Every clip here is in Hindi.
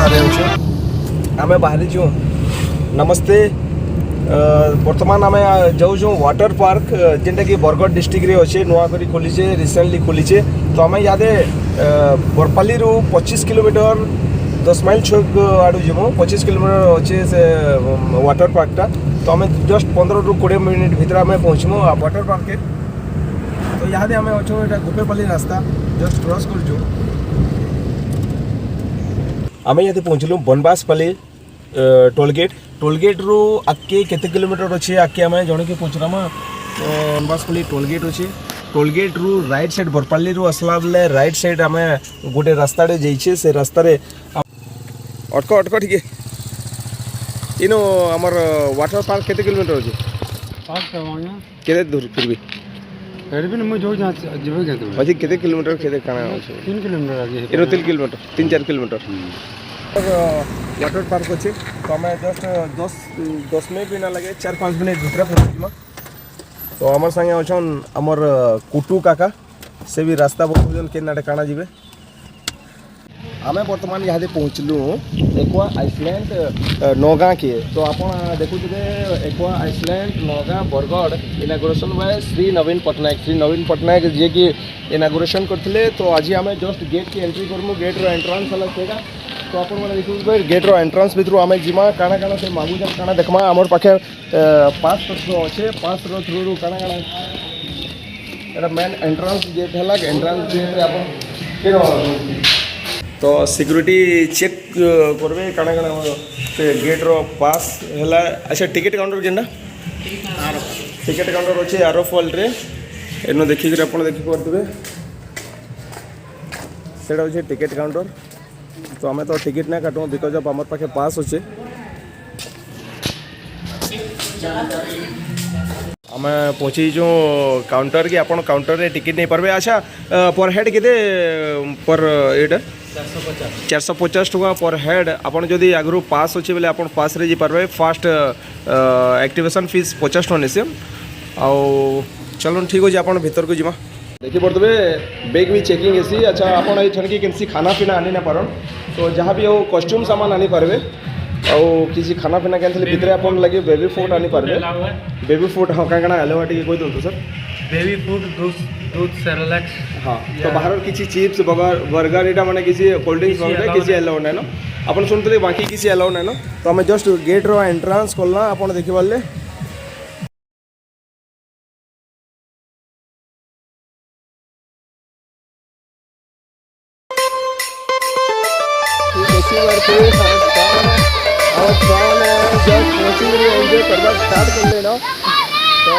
आमे बाहरी जो नमस्ते वर्तमान आमे जाऊ जो वाटर पार्क जेनटा कि बरगढ़ डिस्ट्रिक्ट रे अच्छे नुआ करी खोलीचे रिसेंटली खोलीचे तो आमे यादे बरपाली रु 25 किलोमीटर 10 माइल छक आडू जीमु 25 किलोमीटर अच्छे से वाटर पार्क टा तो आमे जस्ट 15 रु 20 मिनट भीतर आमे पहुँचमु वाटर पार्क के तो यादे आमे अच्छो एटा गोपेपाली रास्ता जस्ट क्रॉस करजो आमे यादे पहुँचलु बनबासपाली टोलगेट रु आके केते किलोमीटर अच्छे आके आम जन के पहुँचरामा बनबासपाली टोलगेट अच्छे टोलगेट रु राइट साइड बरपाली रु आसला बेले राइट साइड आम गोटे रास्ता जाइए से रास्ता अटक ठीक इनो आमर वाटर पार्क केते किलोमीटर अच्छे केते दूर फिर भी मुझे जो अजी केते किलोमीटर केते काना अछि 3 किलोमीटर आगे इनो 3 किलोमीटर 3-4 किलोमीटर वाटर पार्क अच्छे तो आम जस्ट 10 मिनट भी ना लगे 4-5 मिनट भीतर पहुँचमा तो आमर संगे अच्छन आमर कुटू काका से भी रास्ता बताऊन के काना जीवे आमे वर्तमान यहाँ पहुँचलु एक्वा आइसलैंड नौगाँ के तो आप देखुए aqua island Naugaon Bargarh inauguration by Shri Naveen Patnaik ji की इनागुरेसन करते तो आज आम जस्ट गेट की एंट्री करमु गेट रो एंट्रांस अलग थेगा तो आप देखिए गेट रो एंट्रांस भितर आम जीमा काना काना से मागुजन काना देखमा आमर पाखे पास अच्छे पास थ्रू रू काना काना एटा मेन एंट्रांस गेट है एंट्रांस गेट आप तो सिक्यूरीटी चेक करबे काना काना से गेट रो पास हैला अच्छा टिकट काउंटर जेंडा टिकट काउंटर अच्छे आर फॉल रे एनो देखि कर आपण देखि करदबे सेडा होचे टिकट काउंटर तो हमें तो टिकट ना काटू बिकॉज ऑफ हमारे पाखे पास अच्छे आम पहुँची जो काउंटर की आपन काउंटर रे टिकट नहीं पारबे अच्छा पर हेड केते पर एटा 450 टका पर हेड आपन जदि आगु पास अच्छे बोले आपन पास रे जी पारबे फास्ट एक्टिवेशन फीस 50 टका नेसे आउ चलो ठीक अच्छे आपन भीतर को जिमा देखी पड़े बैग भी चेकिंग एसी अच्छा आपन एठन की केनसी खाना पीना आनी ना पारन तो जहाँ भी हो कॉस्ट्यूम सामान आनी पारबे आउ किसी खाना पीना के भितर आपन लगे बेबी फूड आनी पारबे बेबी फूड हाँ क्या क्या एलो टी कही दिखाँ सर बेबी फूड दूध सेरेलैक्स हाँ तो बाहर किसी चिप्स बर्गर यहाँ मैंने किसी कोल्ड ड्रिंक्स वगैरह किसी अलाउ ना आपन शुणुते बाकी किसी अलाउ ना तो आम जस्ट गेट रो एंट्रांस कला आप देखिपारे एंजॉय करना स्टार्ट कर लेना तो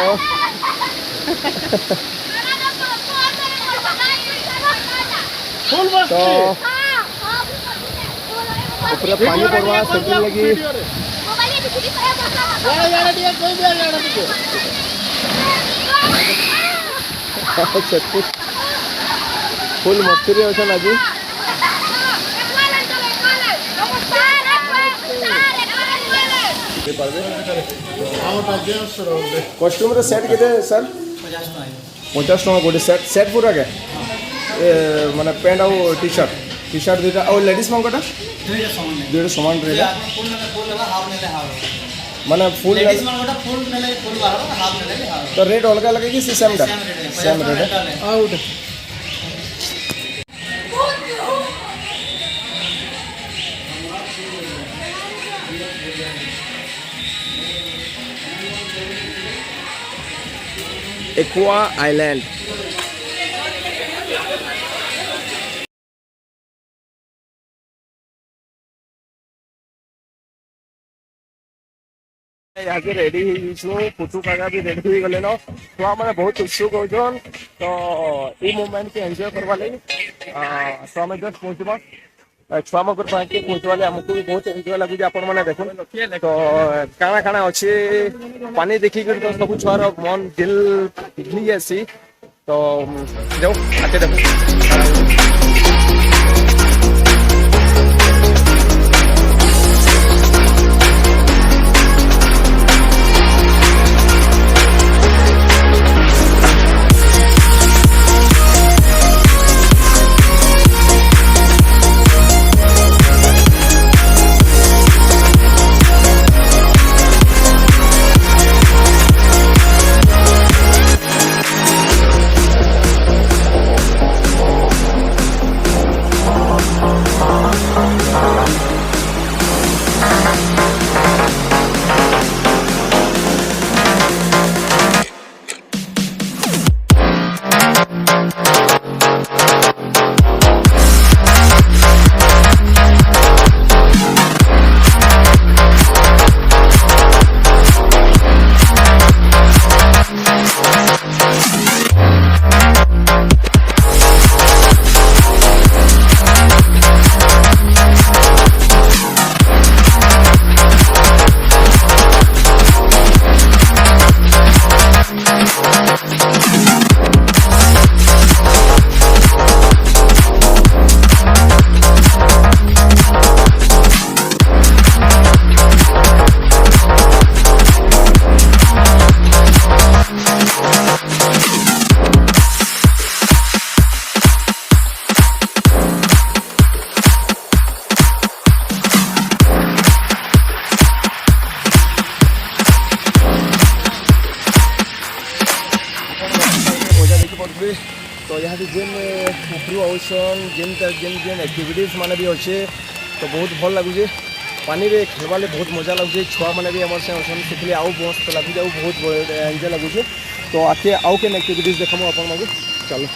पूरा पानी पड़वा सेटिंग लगी फुल मस्ती अच्छे आज कॉस्ट्यूम रे सेट केते सर 50 टका गोटे सेट सेट पूरा के माने पैंट और टी शर्ट दुटा और लेडीज मांगटा दुटा समान रहेगा माने फुल लेडीज मांगटा फुल नेले फुल बाहर हाफ नेले हाफ तो रेट अलग अलग कि same rate out aqua island यहाँ के रेडी कुटू काका भी रेडी हो गले तो आम बहुत उत्सुक होन तो ये मोमेंट के एंजॉय करवा लगी तो आम जस्ट पहुँचवा छुआ मगर पाके पहुँचवाले आमको भी बहुत एंजॉय लगुच आपने देख तो काଣା काଣା अच्छे पानी देखिक तो सब छुआर मन दिल पिघली जासी तो जाओ आके देखो तो यहाँ जेन उपरू आउसन जेन जेन जेन एक्टिविटीज माने भी अच्छे तो बहुत भल लगुचे पानी रे खेलवाले बहुत मजा लगुचे छुआ मैंने भी आम से असन से आउ मस्त लगुचे आउ बहुत एंजय लगुचे तो आके आउ केन एक्टिविटीज देखा अपन मागे चलो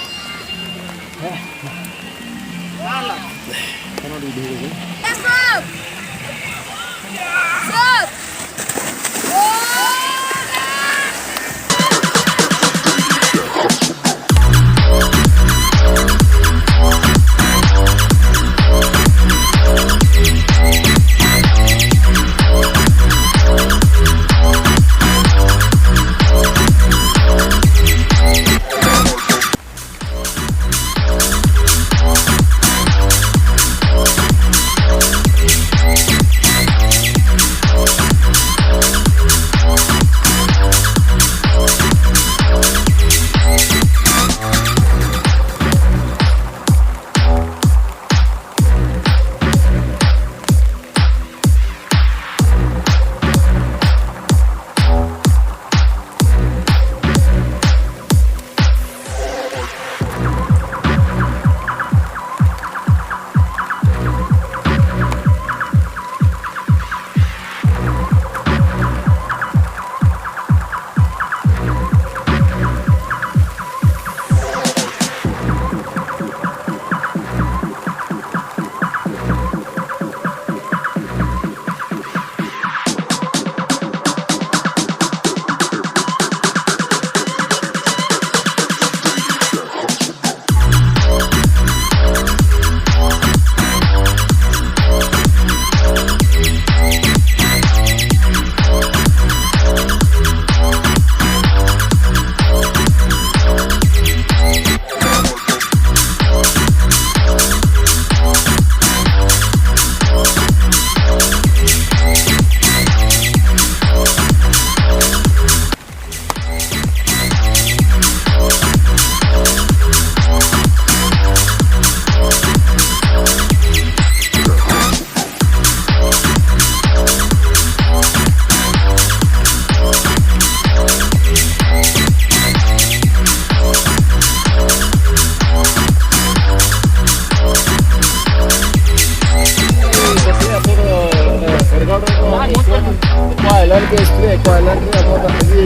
आइलैंड के इसलिए एको आइलैंड रे हम आगे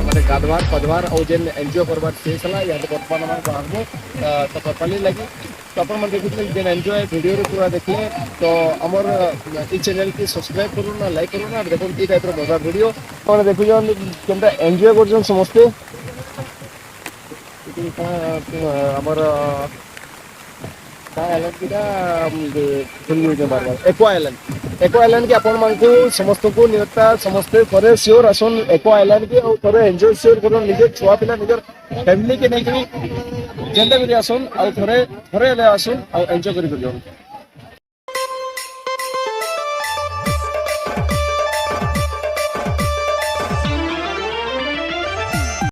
माने गाधवार पदवार और जेन एनजीओ करबार से सला या तो वर्तमान में बाहर तो परपाली लगी तो अपन मन देखिले जेन एनजीओ वीडियो रे पूरा देखले तो हमर ई चैनल के सब्सक्राइब करू ना लाइक करू ना देखो ई टाइप रो मजा वीडियो और देखु जन केनटा एनजीओ करजन समझते हमर आइलैंड किटा भूल गए बार एको आइलैंड के अपन मन को समस्त को निरता समस्त करे श्योर आसन एको आइलैंड के और करे एंजॉय श्योर करो निजे छुआ पिला निजर फैमिली के नहीं जेंदा भी आसन और थरे थरे ले आसन और एंजॉय करी करियो